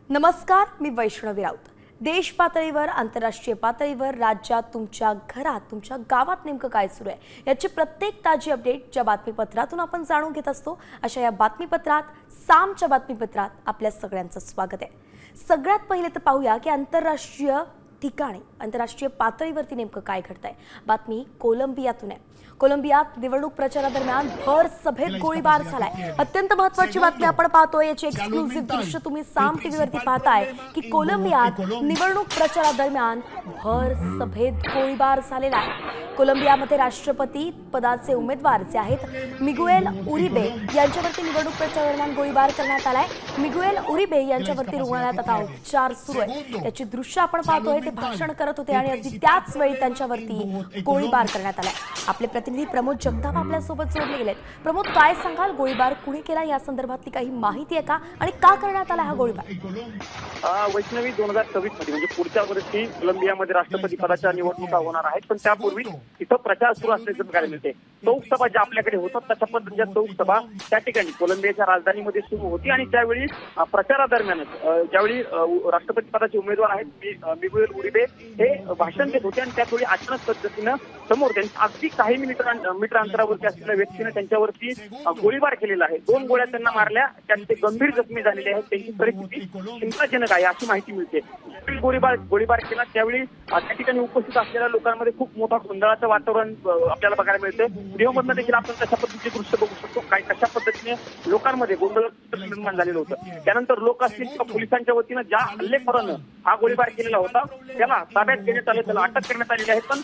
नमस्कार, मी वैष्णवी राऊत। देश पातळीवर, आंतरराष्ट्रीय पातळीवर, राज्यात, तुमच्या घरात, तुमच्या गावात नेमकं काय सुरू आहे याची प्रत्येक ताजी अपडेट ज्या बातमीपत्रातून आपण जाणून घेत असतो, अशा या बातमीपत्रात, सामच्या बातमीपत्रात आपल्या सगळ्यांचं स्वागत आहे। सगळ्यात पहिले तर पाहूया की आंतरराष्ट्रीय ठिकाणी, आंतरराष्ट्रीय पातळीवरती नेमकं काय घडतंय। बातमी कोलंबियातून आहे। कोलंबियात निवडणूक प्रचारादरम्यान भर सभेत गोळीबार झालाय। अत्यंत महत्त्वाची बातमी आपण पाहतोय, याची एक्सक्लुसिव्ह दृश्य तुम्ही साम टीव्हीवरती पाहताय की कोलंबियात निवडणूक प्रचारादरम्यान भर सभेत गोळीबार झालेला आहे। कोलंबियामध्ये राष्ट्रपती पदाचे उमेदवार जे आहेत मिगुएल उरिबे यांच्यावरती निवडणूक प्रचारादरम्यान गोळीबार करण्यात आलाय। मिगुएल उरिबे यांच्यावरती रुग्णालयात आता उपचार सुरू आहे। त्याची दृश्य आपण पाहतोय, ते भाषण करत होते आणि अगदी त्याच वेळी त्यांच्यावरती गोळीबार करण्यात आलाय। आपले प्रतिनिधी प्रमोद जगताप आपल्या सोबत जोडले गेलेत। प्रमोद, काय सांगाल, गोळीबार कुणी केला या संदर्भातली काही माहिती आहे का आणि का करण्यात आला हा गोळीबार? वैष्णवी, 2026 मध्ये म्हणजे पुढच्या वर्षी कोलंबियामध्ये राष्ट्रपती पदाच्या निवडणुका होणार आहेत, पण त्यापूर्वी तिथं प्रचार सुरू असल्याचं बघायला मिळते। चौक सभा ज्या आपल्याकडे होतात तशा पद्धतीच्या चौक सभा त्या ठिकाणी कोलंबियाच्या राजधानीमध्ये सुरू होती आणि त्यावेळी प्रचारादरम्यानच ज्यावेळी राष्ट्रपती पदाचे उमेदवार आहेत मिगुएल उरिबे हे भाषण देत होते आणि त्यावेळी अचानक पद्धतीनं समोर त्यांच्या अगदी काही मीटर अंतरावरती असलेल्या व्यक्तीने त्यांच्यावरती गोळीबार केलेला आहे। 2 गोळ्या त्यांना मारल्या, त्यात ते गंभीर जखमी झालेले आहेत। त्यांची परिस्थिती चिंताजनक आहे अशी माहिती मिळते। गोळीबार केला त्यावेळी त्या ठिकाणी उपस्थित असलेल्या लोकांमध्ये खूप मोठा गोंधळाचं वातावरण आपल्याला बघायला मिळते। व्हिडिओमधनं देखील आपण तशा पद्धतीचे दृश्य बघू शकतो, काय कशा पद्धतीने लोकांमध्ये गोंधळ निर्माण झालेलं होतं। त्यानंतर लोक असतील किंवा पोलिसांच्या वतीनं ज्या हल्लेखोरानं हा गोळीबार केलेला होता त्याला ताब्यात घेण्यात आले, त्याला अटक करण्यात आलेली आहे। पण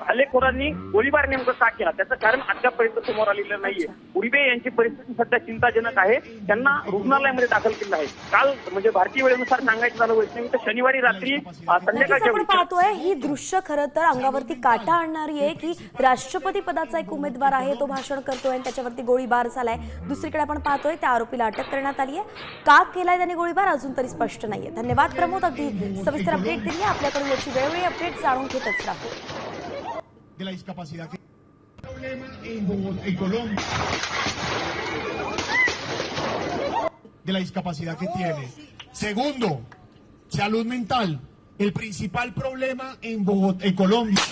हल्लेखोरांनी गोळीबार नेमकं का केला त्याचं कारण अद्यापपर्यंत समोर आलेलं नाहीये। उरिबे यांची परिस्थिती सध्या चिंताजनक आहे, त्यांना रुग्णालयामध्ये दाखल केलं आहे। काल म्हणजे भारतीय वेळेनुसार सांगायचं झालं वैष्णवी तर शनिवारी रात्री संध्याकाळच्या आपण पाहतोय ही दृश्य खरं तर अंगावरती काटा आणणारी आहे की राष्ट्रपती पदाचा एक उमेदवार आहे, तो भाषण करतोय आणि त्याच्यावरती गोळीबार झालाय। दुसरीकडे आपण पाहतोय त्या आरोपीला अटक करण्यात आली आहे। का केलाय त्याने गोळीबार अजून तरी स्पष्ट नाहीये। धन्यवाद प्रमोद, अगदी सविस्तर अपडेट दिली। आपल्याकडून याची वेळोवेळी अपडेट जाणून घेतच राहू। De la discapacidad que tiene. Segundo, salud mental, el principal problema en Bogotá, en Colombia.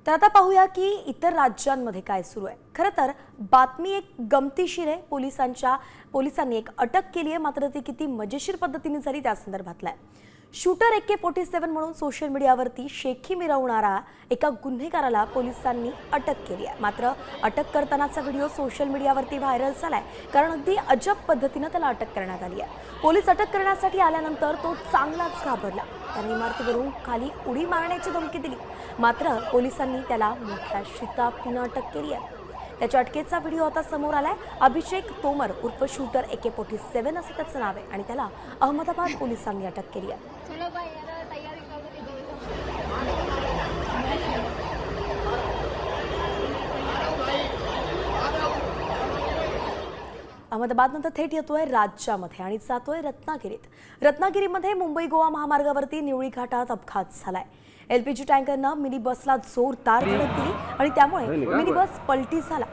तर आता पाहूया की इतर राज्यांमध्ये काय सुरू आहे। खरं तर बातमी एक गमतीशीर आहे। पोलिसांनी एक अटक केली आहे, मात्र ती किती मजेशीर पद्धतीने झाली त्या संदर्भातला आहे। शूटर AK-47 म्हणून सोशल मीडियावरती शेखी मिरवणारा एका गुन्हेगाराला पोलिसांनी अटक केली आहे। मात्र अटक करतानाचा व्हिडिओ सोशल मीडियावरती व्हायरल झालाय, कारण अगदी अजब पद्धतीनं त्याला अटक करण्यात आली आहे। पोलीस अटक करण्यासाठी आल्यानंतर तो चांगलाच घाबरला। त्याने इमारतीवरून खाली उडी मारण्याची धमकी दिली, मात्र पोलिसांनी त्याला मोठ्या शिताफीनं अटक केली आहे। त्याच्या अटकेचा व्हिडिओ आता समोर आलाय। अभिषेक तोमर उर्फ शूटर AK-47 असं त्याचं नाव आहे आणि त्याला अहमदाबाद पोलिसांनी अटक केली आहे। अहमदाबादनंतर थेट येतोय राज्यामध्ये आणि जातोय रत्नागिरीत। रत्नागिरीमध्ये मुंबई गोवा महामार्गावरती निवळी घाटात अपघात झालाय। LPG टँकरनं मिनी बसला जोरदार धडक दिली आणि त्यामुळे मिनी बस पलटी झाला।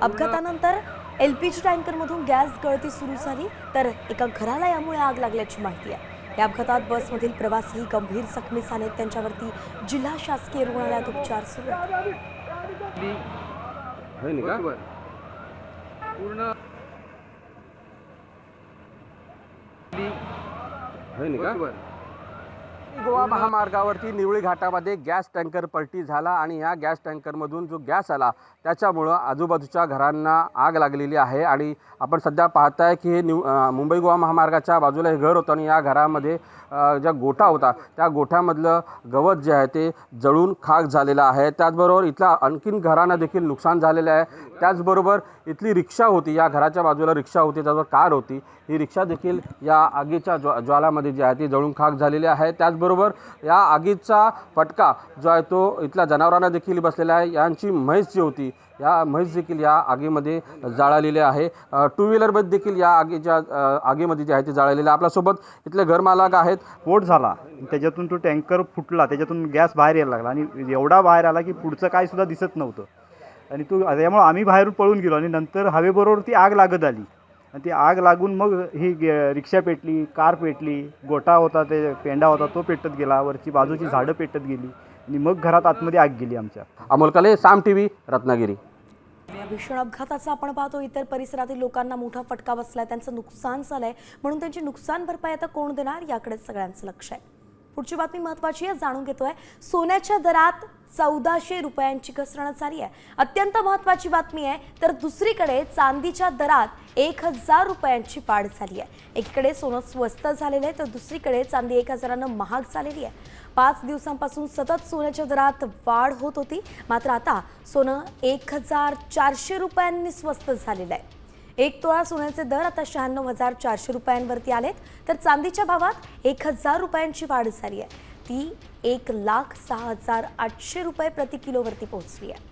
अपघातानंतर LPG टँकरमधून गॅस गळती सुरू झाली, तर एका घराला यामुळे आग लागल्याची माहिती आहे। या अपघातात बसमधील प्रवासी गंभीर जखमी झालेत, त्यांच्यावरती जिल्हा शासकीय रुग्णालयात उपचार सुरू आहेत। गोवा महामार्गावरती निवळी घाटामध्ये गॅस टँकर पलटी झाला आणि या गॅस टँकरमधून जो गॅस आला त्याच्यामुळं आजूबाजूच्या घरांना आग लागलेली आहे। आणि आपण सध्या पाहताय की हे मुंबई गोवा महामार्गाच्या बाजूला हे घर होतं आणि या घरामध्ये ज्या गोठा होता त्या गोठ्यामधलं गवत जे आहे ते जळून खाक झालेलं आहे। त्याचबरोबर इथला आणखीन घरांना देखील नुकसान झालेलं आहे। त्याचबरोबर इथली रिक्षा होती, या घराच्या बाजूला रिक्षा होती, त्याचबरोबर कार होती, ही रिक्षा देखील या आगीच्या ज्वालामध्ये जी आहे ती जळून खाक झालेली आहे। त्याचबरोबर या आगीचा फटका जो आहे तो इथल्या जनावरांना देखील बसलेला आहे। यांची म्हैस जी होती, या म्हैस देखील या आगीमध्ये जाळलेले आहे। टू व्हीलरमध्ये देखील या आगीमध्ये जे आहे ते जाळलेले। आपल्यासोबत इथले घरमालक आहेत। स्फोट झाला, त्याच्यातून तो टँकर फुटला, त्याच्यातून गॅस बाहेर यायला लागला आणि एवढा बाहेर आला की पुढचं काय सुद्धा दिसत नव्हतं। आणि त्यामुळे आम्ही बाहेरून पळून गेलो आणि नंतर हवेबरोबर ती आग लागत आली आणि ती आग लागून मग ही रिक्षा पेटली, कार पेटली, गोटा होता, ते पेंडा होता तो पेटत गेला, वरची बाजूची झाडं पेटत गेली आणि मग घरात आतमध्ये आग गेली आमच्या. अमोल कले, साम टीव्ही, रत्नागिरी. या भीषण अपघाताचा आपण पाहतो इतर परिसरातील लोकांना मोठा फटका बसलाय, त्यांचं नुकसान झालंय, म्हणून त्यांची नुकसान भरपाई आता कोण देणार याकडे सगळ्यांचं लक्ष आहे. पुढची बातमी महत्त्वाची आहे, जाणून घेतोय. सोन्याच्या दरात 1400 रुपयांची घसरण झाली आहे. अत्यंत महत्त्वाची बातमी आहे. तर दुसरीकडे चांदीच्या दरात 1000 रुपयांची वाढ झाली आहे. एकीकडे सोनं स्वस्त झालेलं आहे तर दुसरीकडे चांदी 1000नं महाग झालेली आहे. 5 दिवसांपासून सतत सोन्याच्या दरात वाढ होत होती, मात्र आता सोनं 1400 रुपयांनी स्वस्त झालेलं आहे. 1 तोळा सोन्याचे दर आता 96,400 रुपयांवरती आलेत, तर चांदीच्या भावात 1000 रुपयांची वाढ झाली आहे. ती 1,06,800 रुपये प्रति किलोवरती पोहोचली आहे.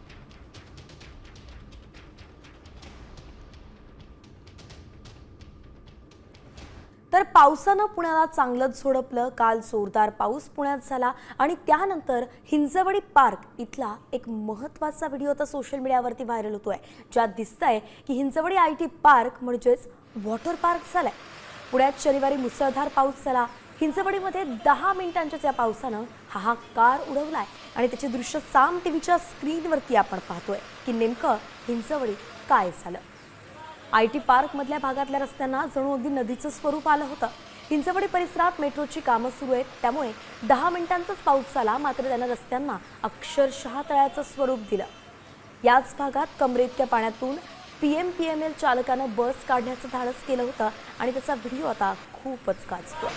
तर पावसानं पुण्याला चांगलंच झोडपलं. काल जोरदार पाऊस पुण्यात झाला आणि त्यानंतर हिंजवडी पार्क इथला एक महत्त्वाचा व्हिडिओ आता सोशल मीडियावरती व्हायरल होतोय, ज्यात दिसतंय की हिंजवडी IT पार्क म्हणजेच वॉटर पार्क झालाय. पुण्यात शनिवारी मुसळधार पाऊस झाला. हिंजवडीमध्ये 10 मिनिटांच्याच या पावसानं हाहाकार उडवलाय आणि त्याचे दृश्य साम टीव्हीच्या स्क्रीनवरती आपण पाहतोय की नेमकं हिंजवडीत काय झालं. IT पार्कमधल्या भागातल्या रस्त्यांना जणू अगदी नदीचं स्वरूप आलं होतं. हिंजवडी परिसरात मेट्रोची कामं सुरू आहेत, त्यामुळे 10 मिनिटांचाच पाऊस झाला, मात्र त्यानं रस्त्यांना अक्षरशः तळ्याचं स्वरूप दिलं. याच भागात कमरेइतक्या पाण्यातून PMPML चालकानं बस काढण्याचं धाडस केलं होतं आणि त्याचा व्हिडिओ आता खूपच गाजतोय.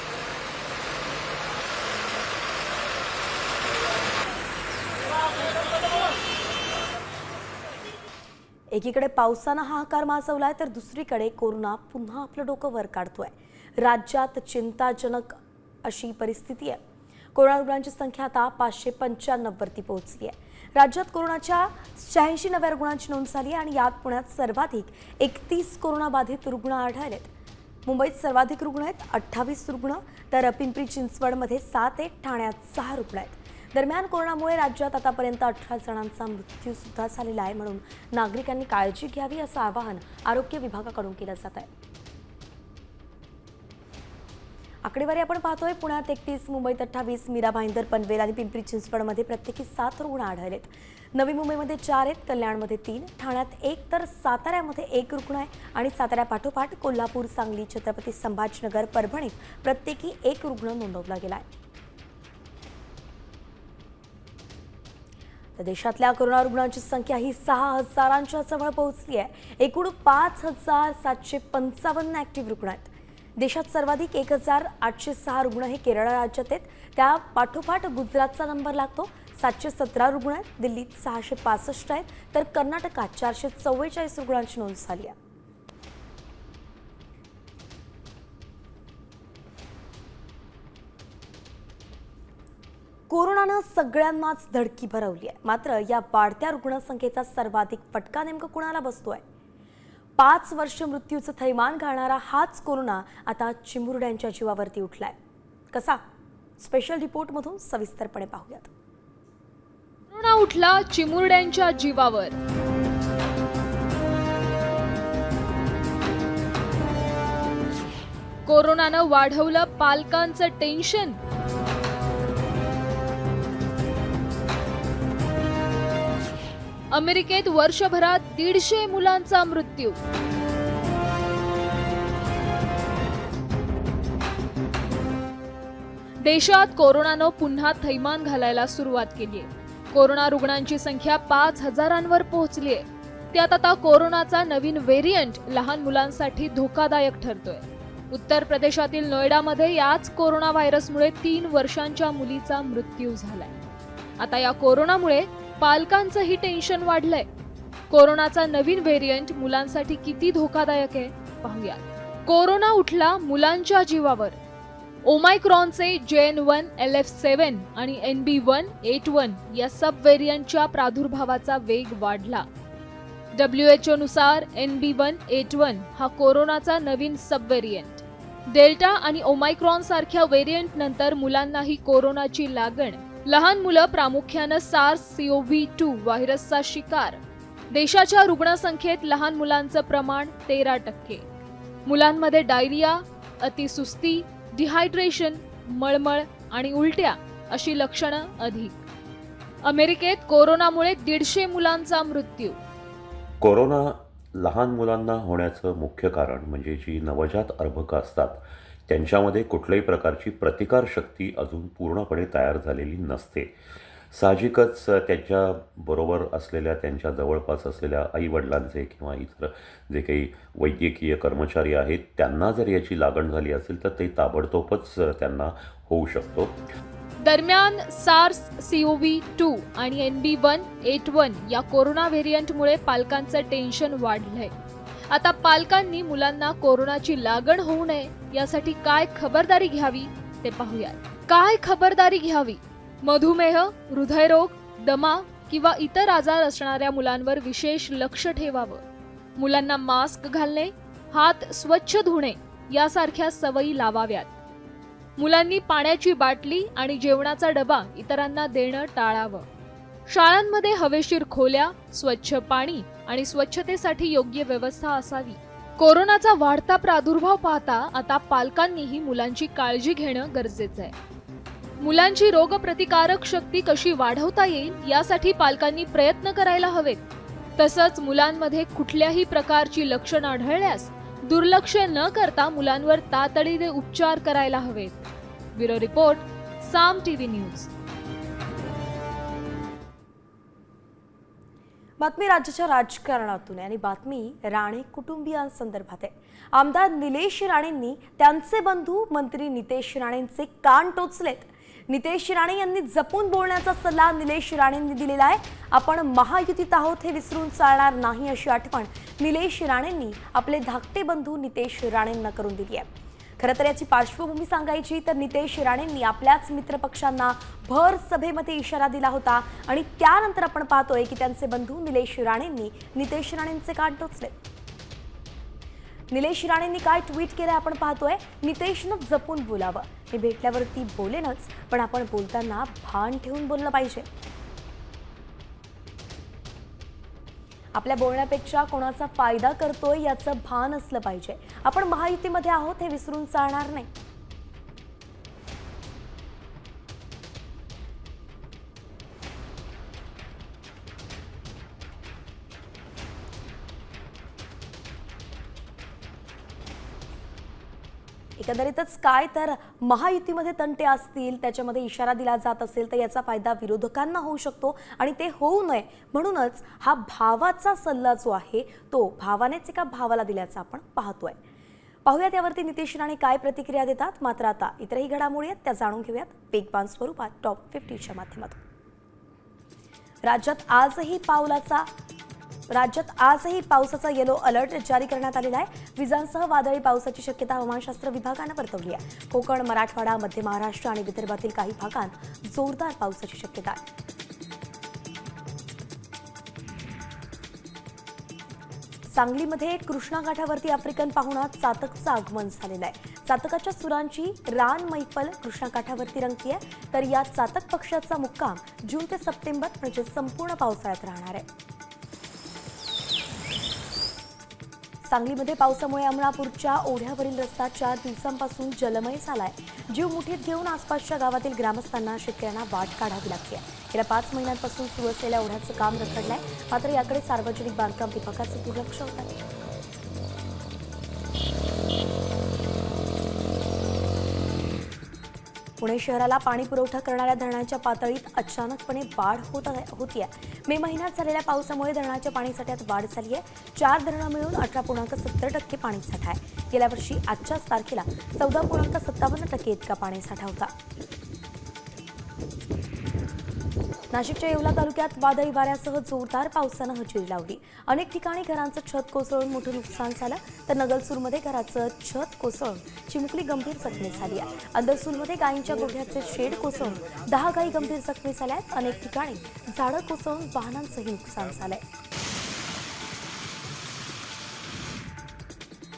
एकीकडे पावसानं हाहाकार माजवलाय तर दुसरीकडे कोरोना पुन्हा आपलं डोकं वर काढतोय. राज्यात चिंताजनक अशी परिस्थिती आहे. कोरोना रुग्णांची संख्या आता 595 वरती पोहोचली आहे. राज्यात कोरोनाच्या 86 नव्या रुग्णांची नोंद झाली आणि यात पुण्यात सर्वाधिक 31 कोरोनाबाधित रुग्ण आढळलेत. मुंबईत सर्वाधिक रुग्ण आहेत 28 रुग्ण, तर पिंपरी चिंचवडमध्ये 7 आहेत, ठाण्यात 6 रुग्ण आहेत. दरम्यान कोरोनामुळे राज्यात आतापर्यंत 18 जणांचा मृत्यू सुद्धा झालेला आहे, म्हणून नागरिकांनी काळजी घ्यावी असं आवाहन आरोग्य विभागाकडून केलं जात आहे. आकडेवारी आपण पाहतोय. पुण्यात 31, मुंबईत 28, मीरा भाईंदर, पनवेल आणि पिंपरी चिंचवडमध्ये प्रत्येकी 7 रुग्ण आढळलेत. नवी मुंबईमध्ये 4 आहेत, कल्याणमध्ये 3, ठाण्यात 1 तर साताऱ्यामध्ये 1 रुग्ण आहे आणि साताऱ्यापाठोपाठ कोल्हापूर, सांगली, छत्रपती संभाजीनगर, परभणीत प्रत्येकी 1 रुग्ण नोंदवला गेला आहे. तर देशातल्या कोरोना रुग्णांची संख्या ही 6,000च्या जवळ पोहोचली आहे. एकूण 5,755 ॲक्टिव्ह रुग्ण आहेत. देशात सर्वाधिक 1,806 रुग्ण हे केरळ राज्यात आहेत. त्या पाठोपाठ गुजरातचा नंबर लागतो, 717 रुग्ण आहेत. दिल्लीत 665 आहेत, तर कर्नाटकात 444 रुग्णांची नोंद झाली आहे. कोरोनानं सगळ्यांनाच धडकी भरवली आहे, मात्र या वाढत्या रुग्णसंख्येचा सर्वाधिक फटका नेमकं कुणाला बसतोय? 5 वर्ष मृत्यूचं थैमान घालणारा हाच कोरोना आता चिमुरड्यांच्या जीवावरती उठलाय. कसा? स्पेशल रिपोर्टमधून सविस्तरपणे पाहूयात. कोरोना उठला चिमुरड्यांच्या जीवावर. कोरोनानं वाढवलं पालकांचं टेन्शन. अमेरिकेत वर्षभरात 150 मुलांचा मृत्यू. देशात कोरोनानं पुन्हा थैमान घालायला सुरुवात केली आहे. कोरोना रुग्णांची संख्या 5,000वर पोहोचली आहे. त्यात आता कोरोनाचा नवीन व्हेरियंट लहान मुलांसाठी धोकादायक ठरतोय. उत्तर प्रदेशातील नोएडामध्ये याच कोरोना व्हायरसमुळे 3 वर्षांच्या मुलीचा मृत्यू झालाय. आता या कोरोनामुळे पालकांचंही टेन्शन वाढलंय. कोरोनाचा नवीन व्हेरियंट मुलांसाठी किती धोकादायक आहे पाहूया. कोरोना उठला मुलांच्या जीवावर. ओमायक्रॉनचे JN1, LF7 आणि NB181 या सब व्हेरियंटच्या प्रादुर्भावाचा वेग वाढला. WHO नुसार NB181 हा कोरोनाचा नवीन सब व्हेरियंट. डेल्टा आणि ओमायक्रॉन सारख्या व्हेरियंट नंतर मुलांनाही कोरोनाची लागण. लहान मुलं प्रामुख्यानं SARS-CoV-2 व्हायरसचा शिकार. देशाच्या रुग्णसंख्येत लहान मुलांचं प्रमाण 13%. मुलांमध्ये डायरिया, अतिसुस्ती, डिहायड्रेशन, मळमळ आणि उलट्या अशी लक्षणं अधिक. अमेरिकेत कोरोनामुळे 150 मुलांचा मृत्यू. कोरोना लहान मुलांना होण्याचं मुख्य कारण म्हणजे जी नवजात अर्भकं असतात त्यांच्यामध्ये कुठल्याही प्रकारची प्रतिकारशक्ती अजून पूर्णपणे तयार झालेली नसते. साहजिकच त्यांच्याबरोबर असलेल्या त्यांच्या जवळपास असलेल्या आईवडिलांचे किंवा इतर जे काही वैद्यकीय कर्मचारी आहेत त्यांना जर याची लागण झाली असेल तर ते ताबडतोबच त्यांना होऊ शकतो. दरम्यान SARS-CoV-2 आणि NB181 या कोरोना व्हेरियंटमुळे पालकांचं टेन्शन वाढलंय. आता पालकांनी मुलांना कोरोनाची लागण होऊ नये यासाठी काय खबरदारी घ्यावी ते पाहूयात. काय खबरदारी घ्यावी? मधुमेह, हृदयरोग, दमा किंवा इतर आजार असणाऱ्या मुलांवर विशेष लक्ष ठेवावं. मुलांना मास्क घालणे, हात स्वच्छ धुणे यासारख्या सवयी लावाव्यात. मुलांनी पाण्याची बाटली आणि जेवणाचा डबा इतरांना देणं टाळावं. शाळांमध्ये हवेशीर खोल्या, स्वच्छ पाणी आणि स्वच्छतेसाठी योग्य व्यवस्था असावी. कोरोनाचा वाढता प्रादुर्भाव पाहता आता पालकांनीही मुलांची काळजी घेणं गरजेचं आहे. मुलांची रोगप्रतिकारक शक्ती कशी वाढवता येईल यासाठी पालकांनी प्रयत्न करायला हवेत. तसंच मुलांमध्ये कुठल्याही प्रकारची लक्षणं आढळल्यास दुर्लक्ष न करता मुलांवर तातडीने उपचार करायला हवेत. ब्युरो रिपोर्ट, साम टीव्ही न्यूज. बातमी राज्याच्या राजकारणातून आहे आणि बातमी राणे कुटुंबियांसंदर्भात आहे. आमदार निलेश राणेंनी त्यांचे बंधू मंत्री नितेश राणेंचे कान टोचलेत. नितेश राणे यांनी जपून बोलण्याचा सल्ला निलेश राणेंनी दिलेला आहे. आपण महायुतीत आहोत हे विसरून चालणार नाही अशी आठवण निलेश राणेंनी आपले धाकटे बंधू नितेश राणेंना करून दिली आहे. खरं तर याची पार्श्वभूमी सांगायची तर नितेश राणेंनी आपल्याच मित्रपक्षांना भर सभेमध्ये इशारा दिला होता आणि त्यानंतर आपण पाहतोय की त्यांचे बंधू निलेश राणेंनी नितेश राणेंचे कान टोचले. निलेश राणेंनी काय ट्विट केलं आपण पाहतोय. नितेशनं जपून बोलावं. मी भेटल्यावरती बोलेनच, पण आपण बोलताना भान ठेवून बोललं पाहिजे. आपल्या बोलण्यापेक्षा कोणाचा फायदा करतोय याचं भान असलं पाहिजे. आपण महायुतीमध्ये आहोत हे विसरून चालणार नाही. एकंदरीतच काय तर महायुतीमध्ये तंटे असतील, त्याच्यामध्ये इशारा दिला जात असेल तर याचा फायदा विरोधकांना होऊ शकतो आणि ते होऊ नये म्हणूनच हा भावाचा सल्ला जो आहे तो भावानेच एका भावाला दिल्याचा आपण पाहतोय. पाहूयात यावरती नितेश राणे काय प्रतिक्रिया देतात. मात्र आता इतरही घडामोडी आहेत त्या जाणून घेऊयात वेगवान स्वरूपात टॉप 50च्या माध्यमातून. राज्यात आजही पावसाचा येलो अलर्ट जारी करण्यात आलेला आहे. विजांसह वादळी पावसाची शक्यता हवामानशास्त्र विभागानं वर्तवली आहे. कोकण, मराठवाडा, मध्य महाराष्ट्र आणि विदर्भातील काही भागात जोरदार पावसाची शक्यता आहे. सांगलीमध्ये कृष्णा घाटावरती आफ्रिकन पाहुणा चातकचं आगमन झालेलं आहे. चातकाच्या सुरांची रान मैफल कृष्णा घाटावरती रंगतीये. तर या चातक पक्षाचा मुक्काम जून ते सप्टेंबर म्हणजे संपूर्ण पावसाळ्यात राहणार आहे. सांगलीमध्ये पावसामुळे अमरापूरच्या ओढ्यावरील रस्ता 4 दिवसांपासून जलमय झालाय. जीव मुठीत घेऊन आसपासच्या गावातील ग्रामस्थांना, शेतकऱ्यांना वाट काढावी लागते. गेल्या 5 महिन्यांपासून सुरू असलेल्या ओढ्याचं काम रखडलंय. मात्र याकडे सार्वजनिक बांधकाम विभागाचं दुर्लक्ष होत आहे. पुणे शहराला पाणी पुरवठा करणाऱ्या धरणांच्या पातळीत अचानकपणे वाढ होतीये. मे महिन्यात झालेल्या पावसामुळे धरणाच्या पाणीसाठ्यात वाढ झाली आहे. 4 धरणं मिळून 18.70% पाणीसाठा आहे. गेल्या वर्षी आजच्याच तारखेला 14.57% इतका पाणीसाठा होता. नाशिकच्या येवला तालुक्यात वादळी वाऱ्यासह जोरदार पावसानं हजेरी लावली. अनेक ठिकाणी घरांचं छत कोसळून मोठं नुकसान झालं. तर नगलसूरमध्ये घराचं छत कोसळून चिमुकली गंभीर जखमी झाली आहे. अंदरसूरमध्ये गायींच्या गोठ्याचे शेड कोसळून 10 गायी गंभीर जखमी झाल्या आहेत. अनेक ठिकाणी झाडं कोसळून वाहनांचंही नुकसान झालंय.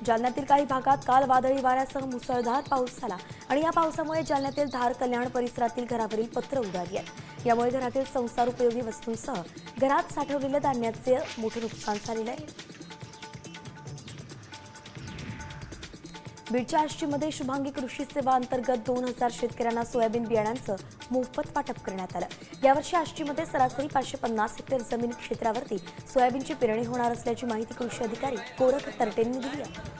जालन्यातील काही भागात काल वादळी वाऱ्यासह मुसळधार पाऊस झाला आणि या पावसामुळे जालन्यातील धार, कल्याण परिसरातील घरावरील पत्र उडाली आहेत. यामुळे घरातील संसार उपयोगी वस्तूंसह घरात साठवलेल्या धान्याचे मोठे नुकसान झालेले आहे. बीडच्या आष्टीमध्ये शुभांगी कृषी सेवा अंतर्गत 2000 शेतकऱ्यांना सोयाबीन बियाणांचं मोफत वाटप करण्यात आलं. यावर्षी आष्टीमध्ये सरासरी 550 हेक्टर जमीन क्षेत्रावरती सोयाबीनची पेरणी होणार असल्याची माहिती कृषी अधिकारी गोरख तरटेंनी दिली आहे.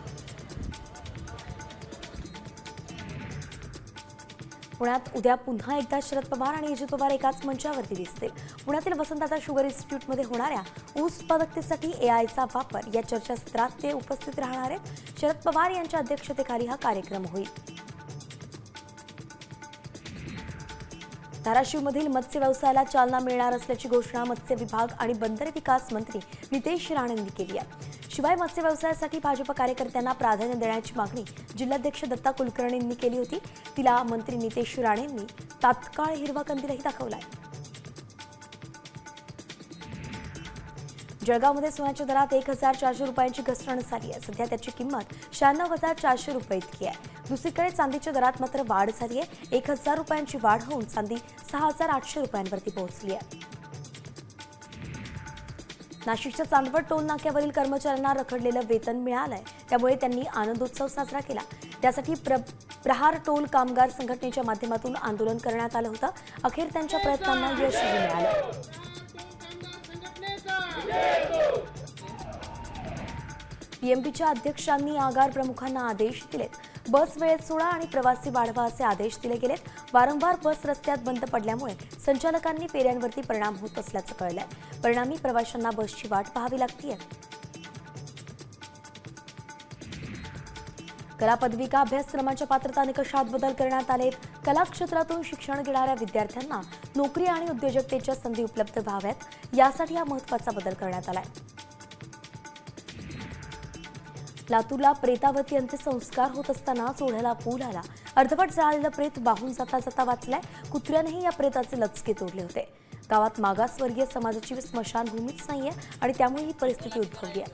पुण्यात उद्या पुन्हा एकदा शरद पवार आणि अजित पवार एकाच मंचावरती दिसतील. पुण्यातील वसंतदादा शुगर इन्स्टिट्यूटमध्ये होणाऱ्या ऊस उत्पादकतेसाठी एआयचा वापर या चर्चासत्रात ते उपस्थित राहणार आहेत. शरद पवार यांच्या अध्यक्षतेखाली हा कार्यक्रम होईल. धाराशिवमधील मत्स्य व्यवसायाला चालना मिळणार असल्याची घोषणा मत्स्य विभाग आणि बंदरे विकास मंत्री नितेश राणेंनी केली आहे. शिवाय मत्स्य व्यवसायासाठी भाजप कार्यकर्त्यांना प्राधान्य देण्याची मागणी जिल्हाध्यक्ष दत्ता कुलकर्णींनी केली होती. तिला मंत्री नितेश राणेंनी तात्काळ हिरवा कंदीलही दाखवलाय. जळगावमध्ये सोन्याच्या दरात 1400 रुपयांची घसरण झाली आहे. सध्या त्याची किंमत 96,400 रुपये इतकी आहे. दुसरीकडे चांदीच्या दरात मात्र वाढ झाली आहे. 1000 रुपयांची वाढ होऊन चांदी 6,800 रुपयांवरती पोहोचली आहे. नाशिकच्या चांदवड टोल नाक्यावरील कर्मचाऱ्यांना रखडलेलं वेतन मिळालंय, त्यामुळे त्यांनी आनंदोत्सव साजरा केला. त्यासाठी प्रहार टोल कामगार संघटनेच्या माध्यमातून आंदोलन करण्यात आलं होतं. अखेर त्यांच्या प्रयत्नांना यशही मिळालं. पीएमपीच्या अध्यक्षांनी आगार प्रमुखांना आदेश दिलेत. बस वेळेत सोडा आणि प्रवासी वाढवा असे आदेश दिले गेलेत. वारंवार बस रस्त्यात बंद पडल्यामुळे संचालकांनी फेऱ्यांवरती परिणाम होत असल्याचं कळलंय. परिणामी प्रवाशांना बसची वाट पाहावी लागतीये. कला पदविका अभ्यासक्रमाच्या पात्रता निकषात बदल करण्यात आलेत. कला क्षेत्रातून शिक्षण घेणाऱ्या विद्यार्थ्यांना नोकरी आणि उद्योजकतेच्या संधी उपलब्ध व्हाव्यात, यासाठी हा महत्त्वाचा बदल करण्यात आलाय. लातूरला प्रेतावरती अंत्यसंस्कार होत असताना चोढ्याला पूल आला. अर्धवट जळालेलं प्रेत वाहून जाता जाता वाचलंय. कुत्र्यानेही या प्रेताचे लचके तोडले होते. गावात मागासवर्गीय समाजाची स्मशानभूमीच नाहीये आणि त्यामुळे ही परिस्थिती उद्भवली आहे.